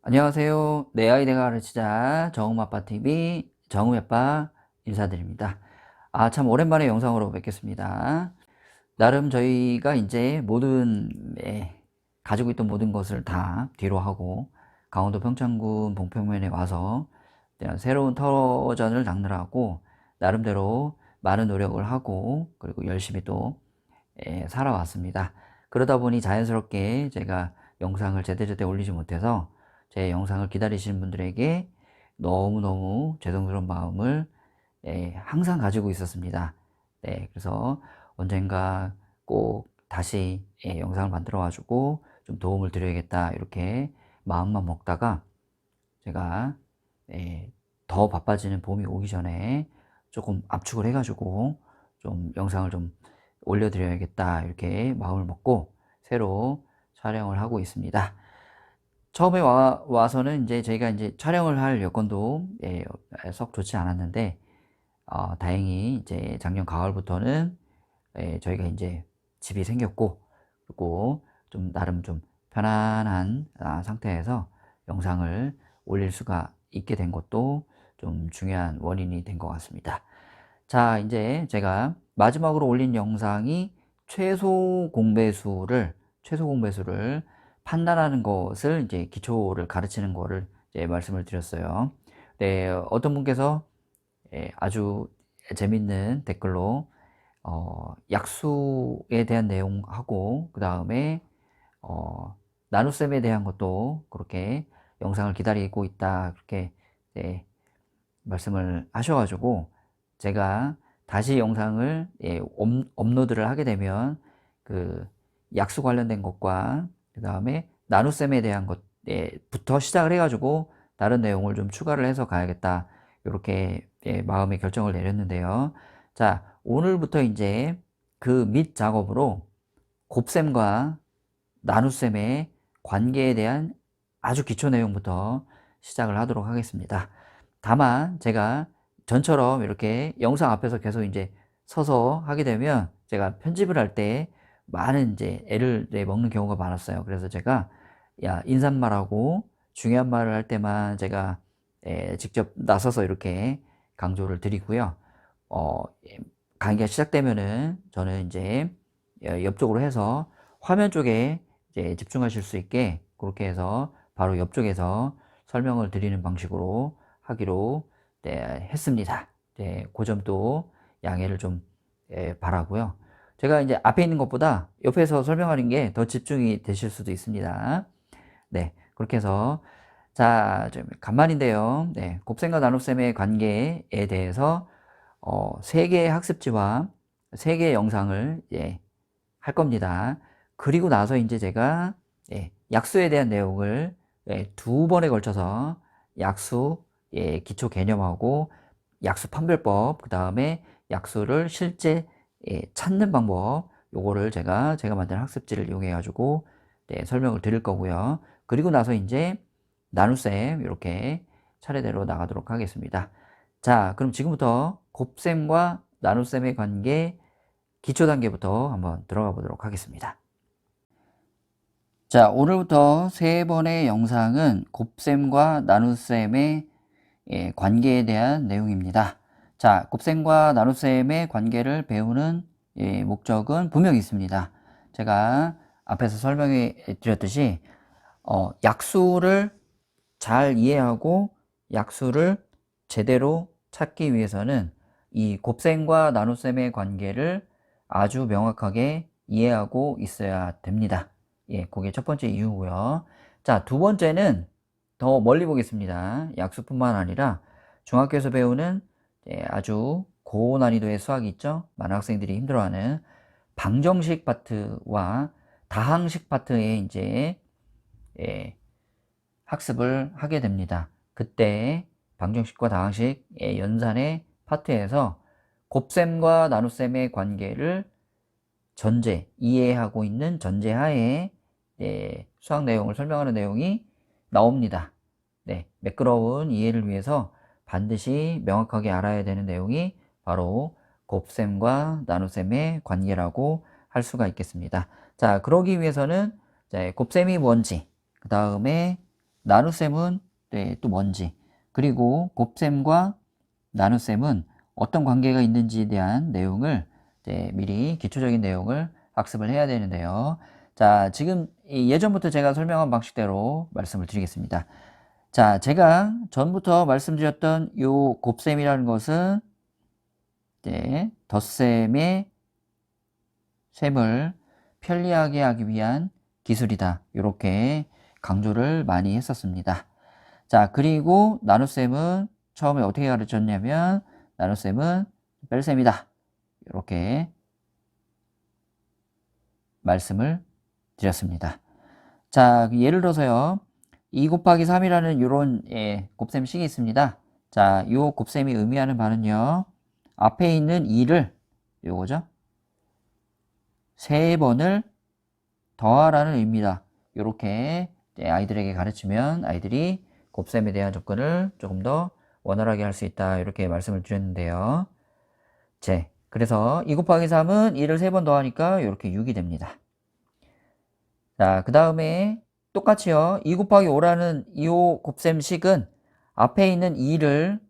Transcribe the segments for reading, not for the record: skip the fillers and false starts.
안녕하세요. 내 아이디가 가르치자 정음아빠TV 정음아빠 인사드립니다. 참 오랜만에 영상으로 뵙겠습니다. 나름 저희가 이제 가지고 있던 모든 것을 다 뒤로 하고 강원도 평창군 봉평면에 와서 새로운 터전을 장르하고 나름대로 많은 노력을 하고 그리고 열심히 또 살아왔습니다. 그러다 보니 자연스럽게 제가 영상을 제때제때 올리지 못해서 제 영상을 기다리시는 분들에게 너무너무 죄송스러운 마음을 항상 가지고 있었습니다. 네, 그래서 언젠가 꼭 다시 영상을 만들어 가지고 좀 도움을 드려야겠다 이렇게 마음만 먹다가 제가 더 바빠지는 봄이 오기 전에 조금 압축을 해 가지고 좀 영상을 좀 올려드려야겠다 이렇게 마음을 먹고 새로 촬영을 하고 있습니다. 처음에 와서는 이제 저희가 이제 촬영을 할 여건도 썩 좋지 않았는데 다행히 이제 작년 가을부터는 저희가 이제 집이 생겼고 그리고 좀 나름 좀 편안한 상태에서 영상을 올릴 수가 있게 된 것도 좀 중요한 원인이 된 것 같습니다. 자, 이제 제가 마지막으로 올린 영상이 최소 공배수를 판단하는 것을 이제 기초를 가르치는 거를 이제 말씀을 드렸어요. 네, 어떤 분께서 아주 재밌는 댓글로 약수에 대한 내용하고 그 다음에 나눗셈에 대한 것도 그렇게 영상을 기다리고 있다 그렇게 말씀을 하셔가지고 제가 다시 영상을 업로드를 하게 되면 그 약수 관련된 것과 그 다음에 나눗셈에 대한 것부터 시작을 해가지고 다른 내용을 좀 추가를 해서 가야겠다 이렇게 마음의 결정을 내렸는데요. 자, 오늘부터 이제 그 밑 작업으로 곱셈과 나눗셈의 관계에 대한 아주 기초 내용부터 시작을 하도록 하겠습니다. 다만 제가 전처럼 이렇게 영상 앞에서 계속 이제 서서 하게 되면 제가 편집을 할 때 많은 이제 애를 먹는 경우가 많았어요. 그래서 제가 인사말하고 중요한 말을 할 때만 제가 직접 나서서 이렇게 강조를 드리고요. 강의가 시작되면은 저는 이제 옆쪽으로 해서 화면 쪽에 이제 집중하실 수 있게 그렇게 해서 바로 옆쪽에서 설명을 드리는 방식으로 하기로 했습니다. 그 점도 양해를 좀 바라고요. 제가 이제 앞에 있는 것보다 옆에서 설명하는 게 더 집중이 되실 수도 있습니다. 네, 그렇게 해서 자, 좀 간만인데요. 네, 곱셈과 나눗셈의 관계에 대해서 3개의 학습지와 3개의 영상을 할 겁니다. 그리고 나서 이제 제가 약수에 대한 내용을 2번에 걸쳐서 약수 기초 개념하고 약수 판별법 그 다음에 약수를 실제 찾는 방법 요거를 제가 만든 학습지를 이용해 가지고 설명을 드릴 거고요. 그리고 나서 이제 나눗셈 이렇게 차례대로 나가도록 하겠습니다. 자, 그럼 지금부터 곱셈과 나눗셈의 관계 기초 단계부터 한번 들어가 보도록 하겠습니다. 자, 오늘부터 3번의 영상은 곱셈과 나눗셈의 관계에 대한 내용입니다. 자, 곱셈과 나눗셈의 관계를 배우는 목적은 분명히 있습니다. 제가 앞에서 설명해 드렸듯이 약수를 잘 이해하고 약수를 제대로 찾기 위해서는 이 곱셈과 나눗셈의 관계를 아주 명확하게 이해하고 있어야 됩니다. 그게 첫 번째 이유고요. 자, 두 번째는 더 멀리 보겠습니다. 약수뿐만 아니라 중학교에서 배우는 아주 고난이도의 수학이 있죠. 많은 학생들이 힘들어하는 방정식 파트와 다항식 파트에 이제 학습을 하게 됩니다. 그때 방정식과 다항식 연산의 파트에서 곱셈과 나눗셈의 관계를 이해하고 있는 전제하에 수학 내용을 설명하는 내용이 나옵니다. 매끄러운 이해를 위해서 반드시 명확하게 알아야 되는 내용이 바로 곱셈과 나눗셈의 관계라고 할 수가 있겠습니다. 자, 그러기 위해서는 곱셈이 뭔지, 그 다음에 나눗셈은 네, 또 뭔지, 그리고 곱셈과 나눗셈은 어떤 관계가 있는지에 대한 내용을 미리 기초적인 내용을 학습을 해야 되는데요. 자, 지금 예전부터 제가 설명한 방식대로 말씀을 드리겠습니다. 자, 제가 전부터 말씀드렸던 요 곱셈이라는 것은 덧셈의 셈을 편리하게 하기 위한 기술이다. 이렇게 강조를 많이 했었습니다. 자, 그리고 나눗셈은 처음에 어떻게 가르쳤냐면 나눗셈은 뺄셈이다. 이렇게 말씀을 드렸습니다. 자, 예를 들어서요. 2 곱하기 3이라는 이런 곱셈식이 있습니다. 자, 이 곱셈이 의미하는 바는요. 앞에 있는 2를 요거죠. 3번을 더하라는 의미다. 이렇게 아이들에게 가르치면 아이들이 곱셈에 대한 접근을 조금 더 원활하게 할 수 있다. 이렇게 말씀을 드렸는데요. 그래서 2 곱하기 3은 2를 3번 더하니까 이렇게 6이 됩니다. 자, 그 다음에 똑같이요. 2 곱하기 5라는 이 곱셈식은 앞에 있는 2를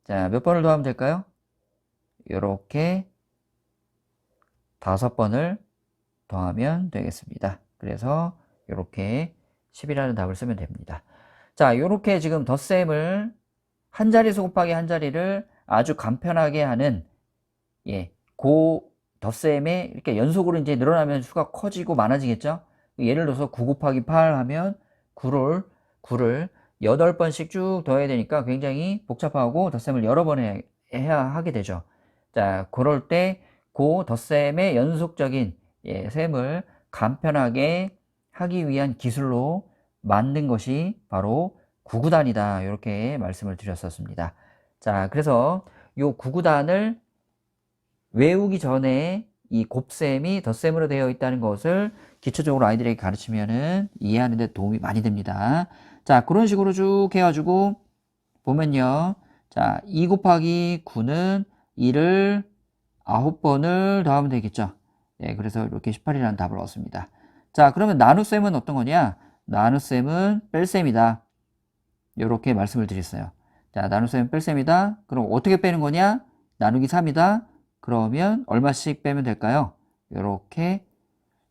자, 몇 번을 더하면 될까요? 이렇게 5번을 더하면 되겠습니다. 그래서 이렇게 10이라는 답을 쓰면 됩니다. 자, 이렇게 지금 덧셈을 한 자리수 곱하기 한 자리를 아주 간편하게 하는 그 덧셈에 이렇게 연속으로 이제 늘어나면 수가 커지고 많아지겠죠? 예를 들어서 9 곱하기 8 하면 9를 8번씩 쭉 더해야 되니까 굉장히 복잡하고 덧셈을 여러 번 해야 하게 되죠. 자, 그럴 때 그 덧셈의 연속적인 셈을 간편하게 하기 위한 기술로 만든 것이 바로 구구단이다. 이렇게 말씀을 드렸었습니다. 자, 그래서 이 구구단을 외우기 전에 이 곱셈이 덧셈으로 되어 있다는 것을 기초적으로 아이들에게 가르치면은 이해하는 데 도움이 많이 됩니다. 자, 그런 식으로 쭉 해가지고 보면요. 자, 2 곱하기 9는 2를 9번을 더하면 되겠죠. 네, 그래서 이렇게 18이라는 답을 얻습니다. 자, 그러면 나눗셈은 어떤 거냐? 나눗셈은 뺄셈이다. 이렇게 말씀을 드렸어요. 자, 나눗셈은 뺄셈이다. 그럼 어떻게 빼는 거냐? 나누기 3이다. 그러면 얼마씩 빼면 될까요? 이렇게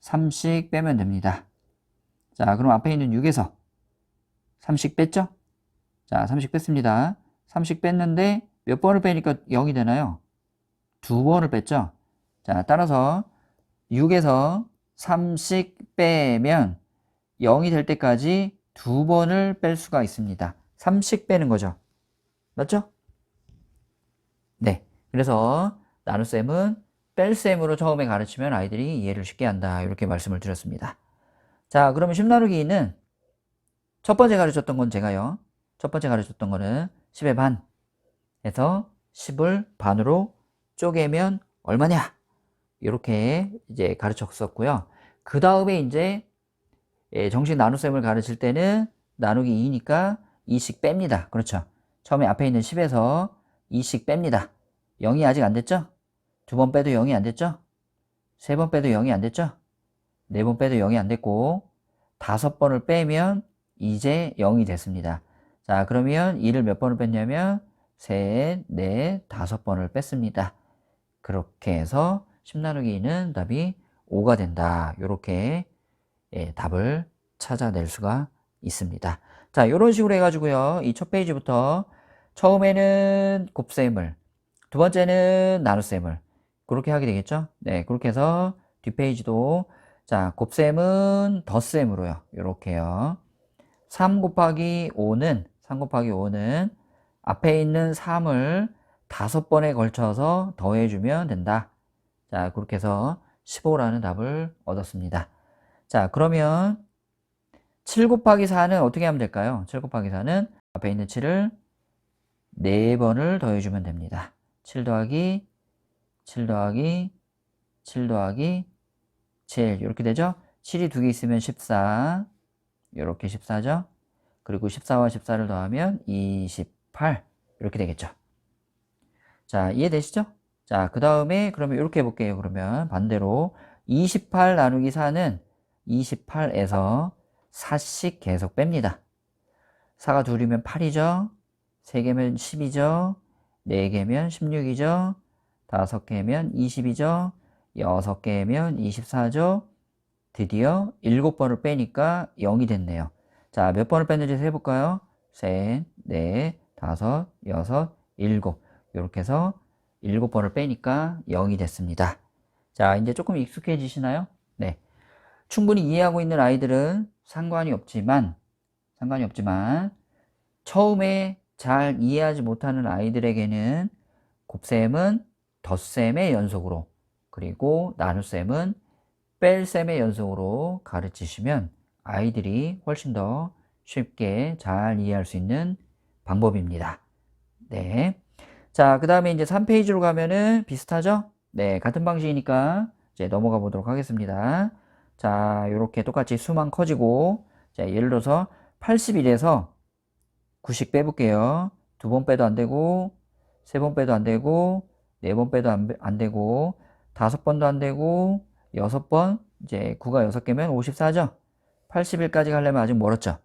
3씩 빼면 됩니다. 자, 그럼 앞에 있는 6에서 3씩 뺐죠? 자, 3씩 뺐습니다. 3씩 뺐는데 몇 번을 빼니까 0이 되나요? 2번을 뺐죠? 자, 따라서 6에서 3씩 빼면 0이 될 때까지 2번을 뺄 수가 있습니다. 3씩 빼는 거죠. 맞죠? 네. 그래서 나눗셈은 뺄셈으로 처음에 가르치면 아이들이 이해를 쉽게 한다. 이렇게 말씀을 드렸습니다. 자, 그러면 10 나누기 2는 첫 번째 가르쳤던 건 제가요. 첫 번째 가르쳤던 거는 10의 반에서 10을 반으로 쪼개면 얼마냐? 이렇게 이제 가르쳤었고요. 그 다음에 이제 정식 나눗셈을 가르칠 때는 나누기 2니까 2씩 뺍니다. 그렇죠. 처음에 앞에 있는 10에서 2씩 뺍니다. 0이 아직 안 됐죠? 2번 빼도 0이 안 됐죠? 3번 빼도 0이 안 됐죠? 4번 빼도 0이 안 됐고 5번을 빼면 이제 0이 됐습니다. 자, 그러면 2를 몇 번을 뺐냐면 3, 4, 5번을 뺐습니다. 그렇게 해서 10 나누기 2는 답이 5가 된다. 이렇게 답을 찾아낼 수가 있습니다. 자, 이런 식으로 해가지고요. 이 첫 페이지부터 처음에는 곱셈을, 두 번째는 나눗셈을 그렇게 하게 되겠죠. 네, 그렇게 해서 뒷페이지도 자, 곱셈은 덧셈으로요. 이렇게요. 3 곱하기 5는 앞에 있는 3을 5번에 걸쳐서 더해주면 된다. 자, 그렇게 해서 15라는 답을 얻었습니다. 자, 그러면 7 곱하기 4는 어떻게 하면 될까요? 7 곱하기 4는 앞에 있는 7을 4번을 더해주면 됩니다. 7 더하기 7 더하기 7 더하기 7 이렇게 되죠? 7이 2개 있으면 14 이렇게 14죠? 그리고 14와 14를 더하면 28 이렇게 되겠죠? 자, 이해되시죠? 자, 그 다음에 그러면 이렇게 해볼게요. 그러면 반대로 28 나누기 4는 28에서 4씩 계속 뺍니다. 4가 둘이면 8이죠. 3개면 10이죠. 4개면 16이죠. 5개면 20이죠. 6개면 24죠. 드디어 7번을 빼니까 0이 됐네요. 자, 몇 번을 뺐는지 세볼까요? 셋, 넷, 다섯, 여섯, 일곱. 이렇게 해서 7번을 빼니까 0이 됐습니다. 자, 이제 조금 익숙해지시나요? 네. 충분히 이해하고 있는 아이들은 상관이 없지만 처음에 잘 이해하지 못하는 아이들에게는 곱셈은 덧셈의 연속으로, 그리고 나눗셈은 뺄셈의 연속으로 가르치시면 아이들이 훨씬 더 쉽게 잘 이해할 수 있는 방법입니다. 네. 자, 그 다음에 이제 3페이지로 가면은 비슷하죠? 네, 같은 방식이니까 이제 넘어가 보도록 하겠습니다. 자, 요렇게 똑같이 수만 커지고, 자, 예를 들어서 81에서 90 빼볼게요. 2번 빼도 안 되고, 3번 빼도 안 되고, 4번 빼도 안 되고, 5번도 안 되고, 6번, 이제 9가 6개면 54죠? 81까지 가려면 아직 멀었죠?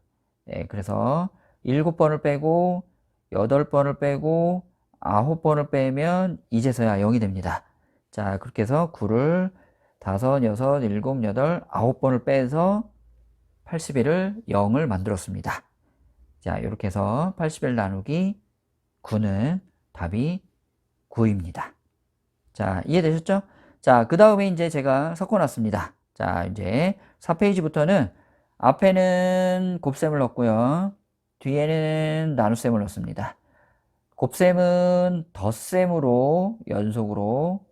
네, 그래서 7번을 빼고, 8번을 빼고, 9번을 빼면 이제서야 0이 됩니다. 자, 그렇게 해서 9를 5, 6, 7, 8, 9번을 빼서 81을 0을 만들었습니다. 자, 이렇게 해서 81 나누기 9는 답이 9입니다. 자, 이해되셨죠? 자, 그 다음에 이제 제가 섞어놨습니다. 자, 이제 4페이지부터는 앞에는 곱셈을 넣고요. 뒤에는 나눗셈을 넣습니다. 곱셈은 덧셈으로 연속으로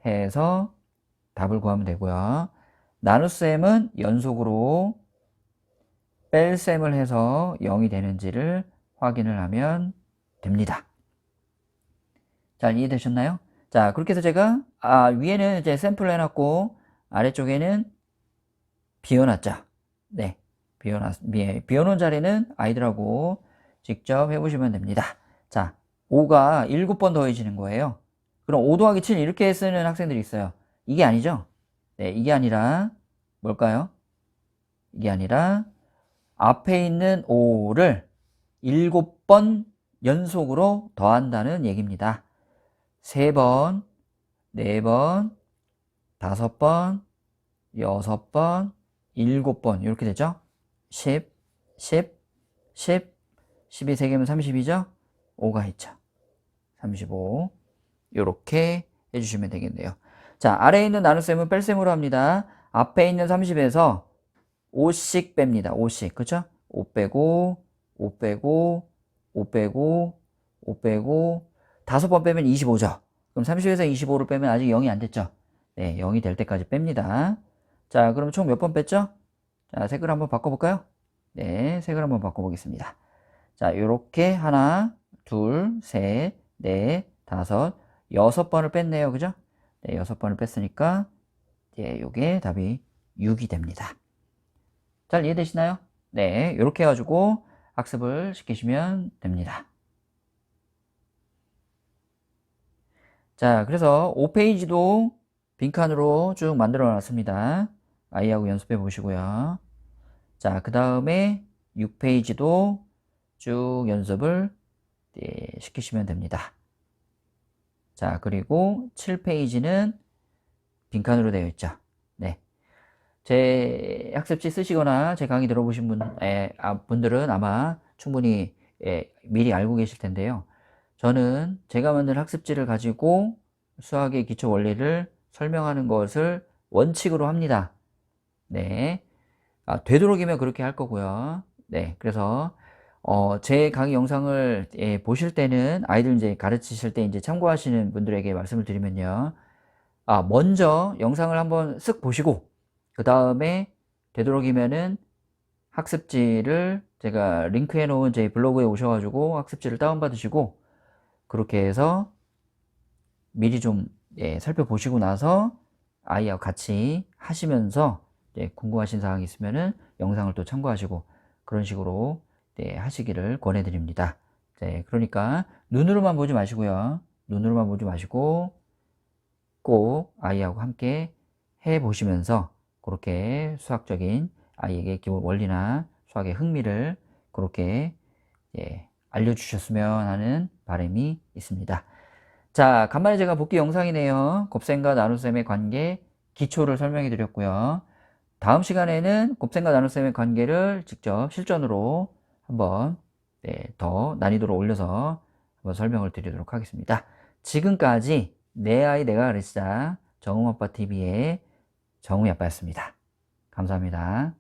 해서 답을 구하면 되고요. 나눗셈은 연속으로 뺄셈을 해서 0이 되는지를 확인을 하면 됩니다. 잘 이해되셨나요? 자, 그렇게 해서 제가 위에는 이제 샘플을 해놨고 아래쪽에는 비워놨죠. 네, 비워놓은 자리는 아이들하고 직접 해보시면 됩니다. 자, 5가 7번 더해지는 거예요. 그럼 5 더하기 7 이렇게 쓰는 학생들이 있어요. 이게 아니죠? 네, 이게 아니라 뭘까요? 이게 아니라 앞에 있는 5를 7번 연속으로 더한다는 얘기입니다. 3번, 4번, 5번, 6번, 7번 이렇게 되죠. 10, 10, 10, 10이 3개면 30이죠. 5가 있죠. 35 이렇게 해주시면 되겠네요. 자, 아래에 있는 나눗셈은 뺄셈으로 합니다. 앞에 있는 30에서 5씩 뺍니다. 5씩. 그쵸? 5 빼고, 5 빼고, 5 빼고, 5 빼고, 5번 빼면 25죠? 그럼 30에서 25를 빼면 아직 0이 안 됐죠? 네, 0이 될 때까지 뺍니다. 자, 그럼 총 몇 번 뺐죠? 자, 색을 한번 바꿔볼까요? 네, 색을 한번 바꿔보겠습니다. 자, 요렇게 하나, 둘, 셋, 넷, 다섯, 6번을 뺐네요. 그죠? 네, 6번을 뺐으니까, 예, 요게 답이 6이 됩니다. 잘 이해되시나요? 네, 이렇게 해가지고 학습을 시키시면 됩니다. 자, 그래서 5페이지도 빈칸으로 쭉 만들어 놨습니다. 아이하고 연습해 보시고요. 자, 그 다음에 6페이지도 쭉 연습을 시키시면 됩니다. 자, 그리고 7페이지는 빈칸으로 되어 있죠. 네. 제 학습지 쓰시거나 제 강의 들어보신 분들은 아마 충분히 미리 알고 계실 텐데요. 저는 제가 만든 학습지를 가지고 수학의 기초 원리를 설명하는 것을 원칙으로 합니다. 네. 되도록이면 그렇게 할 거고요. 네. 그래서 제 강의 영상을 보실 때는 아이들 이제 가르치실 때 이제 참고하시는 분들에게 말씀을 드리면요. 먼저 영상을 한번 쓱 보시고 그 다음에 되도록이면은 학습지를 제가 링크해 놓은 제 블로그에 오셔가지고 학습지를 다운받으시고 그렇게 해서 미리 좀 살펴보시고 나서 아이하고 같이 하시면서 궁금하신 사항이 있으면은 영상을 또 참고하시고 그런 식으로 하시기를 권해드립니다. 그러니까 눈으로만 보지 마시고요. 눈으로만 보지 마시고 꼭 아이하고 함께 해보시면서 그렇게 수학적인 아이에게 기본 원리나 수학의 흥미를 그렇게 알려주셨으면 하는 바람이 있습니다. 자, 간만에 제가 복귀 영상이네요. 곱셈과 나눗셈의 관계 기초를 설명해 드렸고요. 다음 시간에는 곱셈과 나눗셈의 관계를 직접 실전으로 한번 더 난이도를 올려서 한번 설명을 드리도록 하겠습니다. 지금까지 내 아이 내가 가르치자 정음아빠TV의 정음이아빠였습니다. 감사합니다.